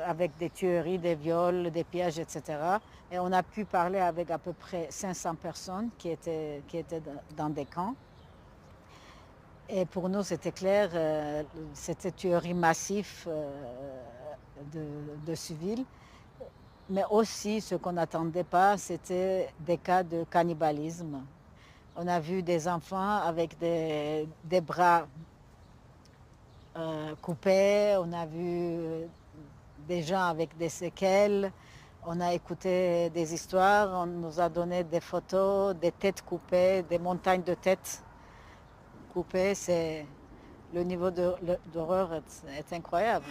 Avec des tueries, des viols, des pièges, etc. Et on a pu parler avec à peu près 500 personnes qui étaient dans des camps. Et pour nous, c'était clair, c'était tuerie massive de civils. Mais aussi, ce qu'on n'attendait pas, c'était des cas de cannibalisme. On a vu des enfants avec des bras coupés, on a vu des gens avec des séquelles, on a écouté des histoires, on nous a donné des photos, des têtes coupées, des montagnes de têtes coupées. C'est le niveau d'horreur est incroyable.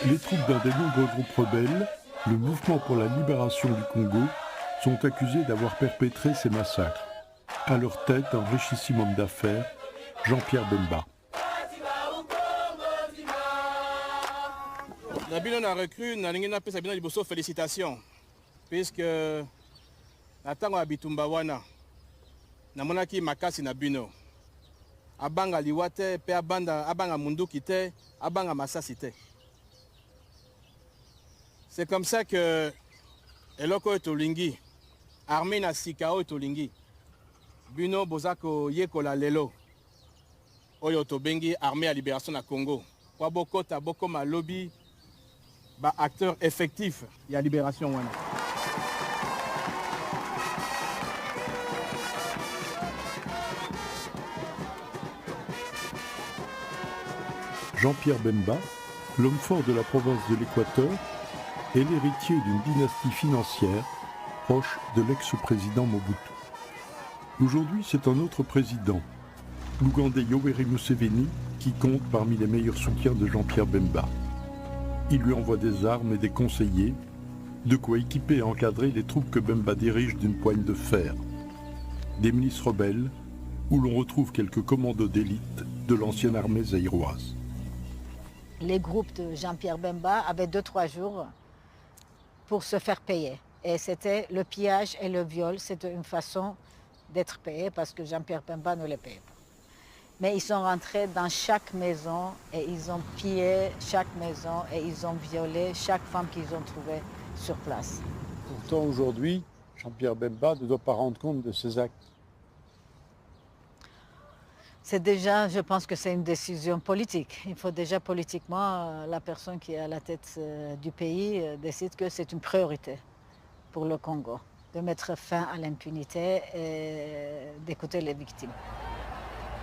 Les troupes d'un des nombreux groupes rebelles, le Mouvement pour la libération du Congo, sont accusés d'avoir perpétré ces massacres. À leur tête, un richissime homme d'affaires, Jean-Pierre Bemba. Nabino na recrue na ningi na pesa bino liboso félicitations puisque na tango ya bitumba wana namonaki makasi na bino abanga liwa te mpe abanga munduki te abanga masasi te. C'est comme ça que eloko oyo tolingi armée na sika oyo tolingi bino boza koyekola lelo oyo tobengi armée ya libération na Congo po bokota bokoma lobi ba acteur effectif ya libération wana. Jean-Pierre Bemba, l'homme fort de la province de l'Équateur, est l'héritier d'une dynastie financière proche de l'ex-président Mobutu. Aujourd'hui, c'est un autre président, l'Ougandais Yoweri Museveni, qui compte parmi les meilleurs soutiens de Jean-Pierre Bemba. Il lui envoie des armes et des conseillers, de quoi équiper et encadrer les troupes que Bemba dirige d'une poigne de fer. Des milices rebelles, où l'on retrouve quelques commandos d'élite de l'ancienne armée zaïroise. Les groupes de Jean-Pierre Bemba avaient 2-3 jours pour se faire payer. Et c'était le pillage et le viol, c'était une façon d'être payé parce que Jean-Pierre Bemba ne les payait pas. Mais ils sont rentrés dans chaque maison et ils ont pillé chaque maison et ils ont violé chaque femme qu'ils ont trouvée sur place. Pourtant, aujourd'hui, Jean-Pierre Bemba ne doit pas rendre compte de ses actes. C'est déjà, je pense que c'est une décision politique. Il faut déjà politiquement, la personne qui est à la tête du pays décide que c'est une priorité pour le Congo, de mettre fin à l'impunité et d'écouter les victimes.